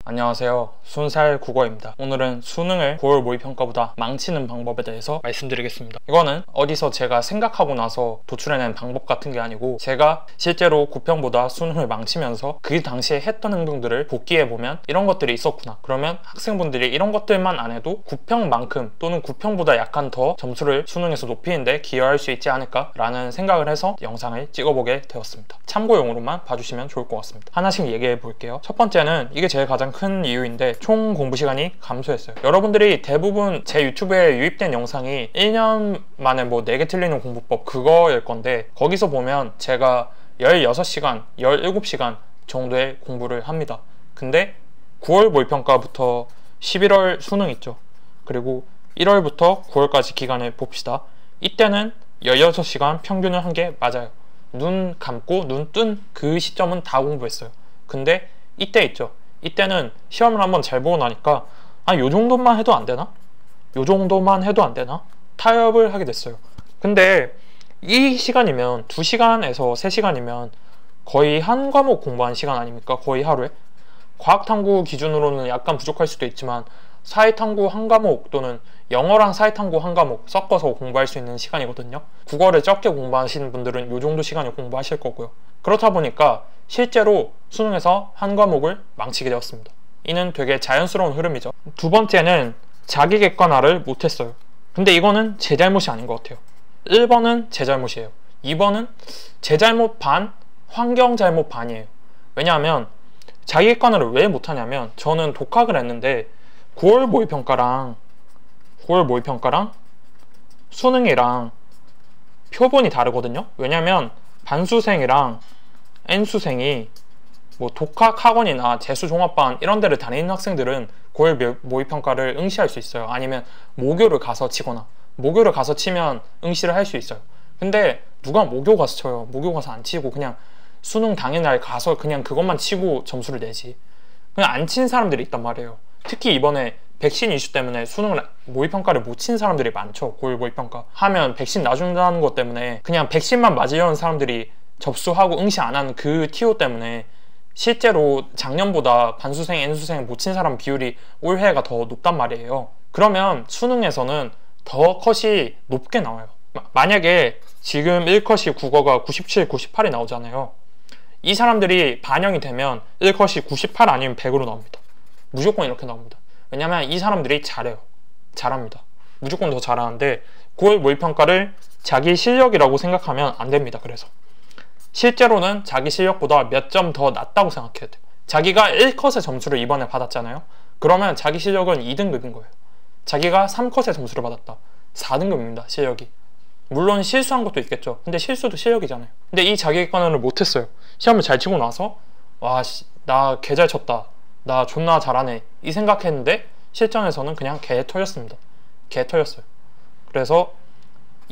안녕하세요. 20살 국어입니다. 오늘은 수능을 9월 모의평가보다 망치는 방법에 대해서 말씀드리겠습니다. 이거는 어디서 제가 생각하고 나서 도출해낸 방법 같은 게 아니고 제가 실제로 9평보다 수능을 망치면서 그 당시에 했던 행동들을 복기해보면 이런 것들이 있었구나. 그러면 학생분들이 이런 것들만 안 해도 9평만큼 또는 9평보다 약간 더 점수를 수능에서 높이는데 기여할 수 있지 않을까 라는 생각을 해서 영상을 찍어보게 되었습니다. 참고용으로만 봐주시면 좋을 것 같습니다. 하나씩 얘기해 볼게요. 첫 번째는 이게 제일 가장 큰 이유인데 총 공부 시간이 감소했어요. 여러분들이 대부분 제 유튜브에 유입된 영상이 1년 만에 뭐 4개 틀리는 공부법 그거일 건데 거기서 보면 제가 16시간, 17시간 정도의 공부를 합니다. 근데 9월 모의평가부터 11월 수능 있죠. 그리고 1월부터 9월까지 기간을 봅시다. 이때는 16시간 평균을 한 게 맞아요. 눈 감고 눈 뜬 그 시점은 다 공부했어요. 근데 이때 있죠. 이때는 시험을 한번 잘 보고 나니까 요 정도만 해도 안 되나? 요 정도만 해도 안 되나? 타협을 하게 됐어요. 근데 이 시간이면 2시간에서 3시간이면 거의 한 과목 공부한 시간 아닙니까? 거의 하루에? 과학탐구 기준으로는 약간 부족할 수도 있지만 사회탐구 한 과목 또는 영어랑 사회탐구 한 과목 섞어서 공부할 수 있는 시간이거든요. 국어를 적게 공부하시는 분들은 이 정도 시간을 공부하실 거고요. 그렇다 보니까 실제로 수능에서 한 과목을 망치게 되었습니다. 이는 되게 자연스러운 흐름이죠. 두 번째는 자기 객관화를 못했어요. 근데 이거는 제 잘못이 아닌 것 같아요. 1번은 제 잘못이에요. 2번은 제 잘못 반, 환경 잘못 반이에요. 왜냐하면 자기 객관화를 왜 못하냐면 저는 독학을 했는데 9월 모의평가랑 수능이랑 표본이 다르거든요. 왜냐면 반수생이랑 N수생이 뭐 독학 학원이나 재수종합반 이런 데를 다니는 학생들은 9월 모의평가를 응시할 수 있어요. 아니면 모교를 가서 치거나 모교를 가서 치면 응시를 할 수 있어요. 근데 누가 모교 가서 쳐요? 모교 가서 안 치고 그냥 수능 당일날 가서 그냥 그것만 치고 점수를 내지. 그냥 안 친 사람들이 있단 말이에요. 특히 이번에 백신 이슈 때문에 수능 모의평가를 못 친 사람들이 많죠. 9월 모의평가 하면 백신 놔준다는 것 때문에 그냥 백신만 맞으려는 사람들이 접수하고 응시 안 하는 그 티오 때문에 실제로 작년보다 반수생, N수생 못 친 사람 비율이 올해가 더 높단 말이에요. 그러면 수능에서는 더 컷이 높게 나와요. 만약에 지금 1컷이 국어가 97, 98이 나오잖아요. 이 사람들이 반영이 되면 1컷이 98 아니면 100으로 나옵니다. 무조건 이렇게 나옵니다. 왜냐면 이 사람들이 잘해요. 잘합니다. 무조건 더 잘하는데 9월 모의평가를 자기 실력이라고 생각하면 안 됩니다. 그래서 실제로는 자기 실력보다 몇 점 더 낮다고 생각해야 돼요. 자기가 1컷의 점수를 이번에 받았잖아요. 그러면 자기 실력은 2등급인 거예요. 자기가 3컷의 점수를 받았다. 4등급입니다. 실력이. 물론 실수한 것도 있겠죠. 근데 실수도 실력이잖아요. 근데 이 자기객관화를 못했어요. 시험을 잘 치고 나서 와, 나 개 잘 쳤다. 나 존나 잘하네. 이 생각했는데 실전에서는 그냥 개 털렸습니다. 개 털렸어요. 그래서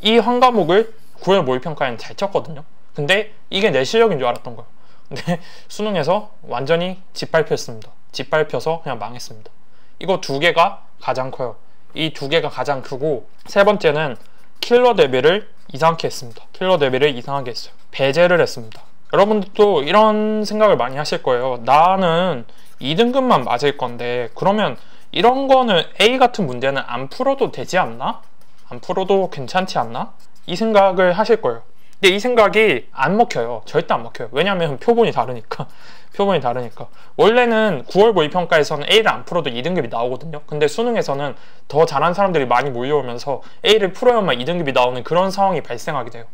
이 한 과목을 9월 모의평가에는 잘 쳤거든요. 근데 이게 내 실력인 줄 알았던 거예요. 근데 수능에서 완전히 짓밟혔습니다. 짓밟혀서 그냥 망했습니다. 이거 두 개가 가장 커요. 이 두 개가 가장 크고 세 번째는 킬러 대비를 이상하게 했습니다. 킬러 대비를 이상하게 했어요. 배제를 했습니다. 여러분들도 이런 생각을 많이 하실 거예요. 나는 2등급만 맞을 건데 그러면 이런 거는 A 같은 문제는 안 풀어도 되지 않나? 안 풀어도 괜찮지 않나? 이 생각을 하실 거예요. 근데 이 생각이 안 먹혀요. 절대 안 먹혀요. 왜냐면 표본이 다르니까. 표본이 다르니까. 원래는 9월 모의평가에서는 A를 안 풀어도 2등급이 나오거든요. 근데 수능에서는 더 잘하는 사람들이 많이 몰려오면서 A를 풀어야만 2등급이 나오는 그런 상황이 발생하게 돼요.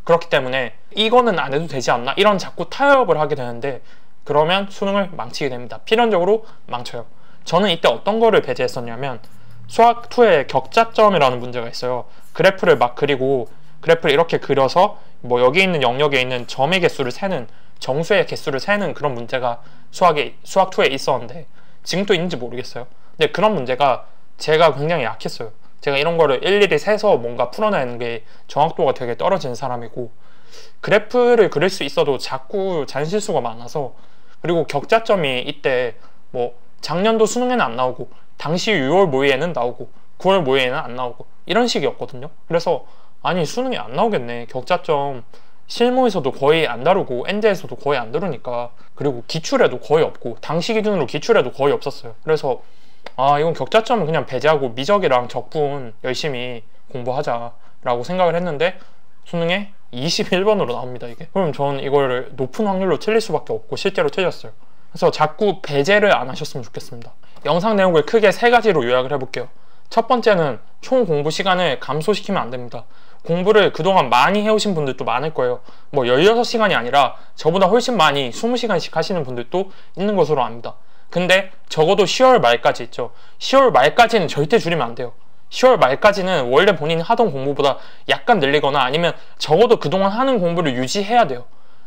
그렇기 때문에 이거는 안 해도 되지 않나? 이런 자꾸 타협을 하게 되는데 그러면 수능을 망치게 됩니다. 필연적으로 망쳐요. 저는 이때 어떤 거를 배제했었냐면 수학2에 격자점이라는 문제가 있어요. 그래프를 막 그리고 그래프를 이렇게 그려서 뭐 여기 있는 영역에 있는 점의 개수를 세는 정수의 개수를 세는 그런 문제가 수학2에 있었는데 지금도 있는지 모르겠어요. 근데 그런 문제가 제가 굉장히 약했어요. 제가 이런 거를 일일이 세서 뭔가 풀어내는 게 정확도가 되게 떨어지는 사람이고 그래프를 그릴 수 있어도 자꾸 잔실수가 많아서 그리고 격자점이 이때 뭐 작년도 수능에는 안 나오고 당시 6월 모의에는 나오고 9월 모의에는 안 나오고 이런 식이었거든요. 그래서 아니 수능이 안 나오겠네. 격자점 실무에서도 거의 안 다루고 엔드에서도 거의 안 다루니까, 그리고 기출에도 거의 없고 당시 기준으로 기출에도 거의 없었어요. 그래서 이건 격자점은 그냥 배제하고 미적이랑 적분 열심히 공부하자라고 생각을 했는데 수능에 21번으로 나옵니다, 이게. 그럼 저는 이걸 높은 확률로 틀릴 수밖에 없고 실제로 틀렸어요. 그래서 자꾸 배제를 안 하셨으면 좋겠습니다. 영상 내용을 크게 3가지로 요약을 해볼게요. 첫 번째는 총 공부 시간을 감소시키면 안 됩니다. 공부를 그동안 많이 해오신 분들도 많을 거예요. 뭐 16시간이 아니라 저보다 훨씬 많이 20시간씩 하시는 분들도 있는 것으로 압니다. 근데 적어도 10월 말까지 있죠. 10월 말까지는 절대 줄이면 안 돼요. 10월 말까지는 원래 본인이 하던 공부보다 약간 늘리거나 아니면 적어도 그동안 하는 공부를 유지해야 돼요.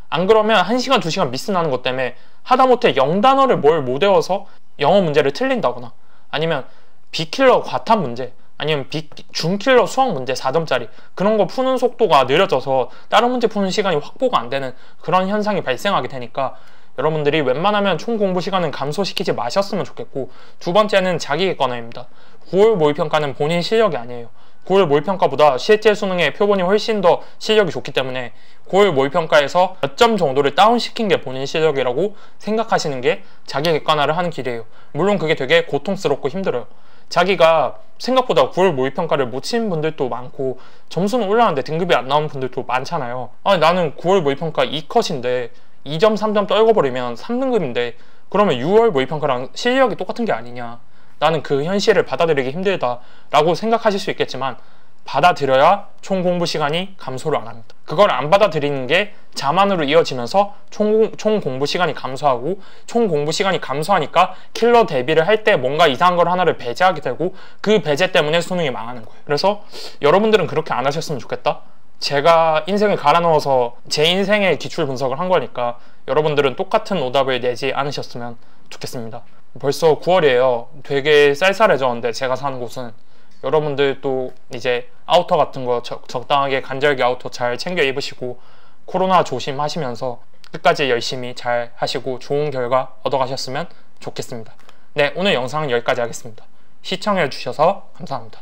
안 그러면 1시간, 2시간 미스 나는 것 때문에 하다못해 0단어를 뭘 못 외워서 영어 문제를 틀린다거나 아니면 B킬러 과탐 문제 아니면 중킬러 수학 문제 4점짜리 그런 거 푸는 속도가 느려져서 다른 문제 푸는 시간이 확보가 안 되는 그런 현상이 발생하게 되니까 여러분들이 웬만하면 총 공부 시간은 감소시키지 마셨으면 좋겠고, 두 번째는 자기객관화입니다. 9월 모의평가는 본인 실력이 아니에요. 9월 모의평가보다 실제 수능의 표본이 훨씬 더 실력이 좋기 때문에 9월 모의평가에서 몇 점 정도를 다운시킨 게 본인 실력이라고 생각하시는 게 자기객관화를 하는 길이에요. 물론 그게 되게 고통스럽고 힘들어요. 자기가 생각보다 9월 모의평가를 못 치는 분들도 많고 점수는 올라왔는데 등급이 안 나오는 분들도 많잖아요. 나는 9월 모의평가 2컷인데 2점, 3점 떨궈버리면 3등급인데 그러면 6월 모의평가랑 실력이 똑같은 게 아니냐, 나는 그 현실을 받아들이기 힘들다 라고 생각하실 수 있겠지만 받아들여야 총 공부 시간이 감소를 안 합니다. 그걸 안 받아들이는 게 자만으로 이어지면서 총 공부 시간이 감소하고, 총 공부 시간이 감소하니까 킬러 대비를 할 때 뭔가 이상한 걸 하나를 배제하게 되고 그 배제 때문에 수능이 망하는 거예요. 그래서 여러분들은 그렇게 안 하셨으면 좋겠다. 제가 인생을 갈아 넣어서 제 인생의 기출 분석을 한 거니까 여러분들은 똑같은 오답을 내지 않으셨으면 좋겠습니다. 벌써 9월이에요. 되게 쌀쌀해졌는데 제가 사는 곳은. 여러분들 또 이제 아우터 같은 거 적당하게 간절기 아우터 잘 챙겨 입으시고 코로나 조심하시면서 끝까지 열심히 잘 하시고 좋은 결과 얻어가셨으면 좋겠습니다. 네, 오늘 영상은 여기까지 하겠습니다. 시청해 주셔서 감사합니다.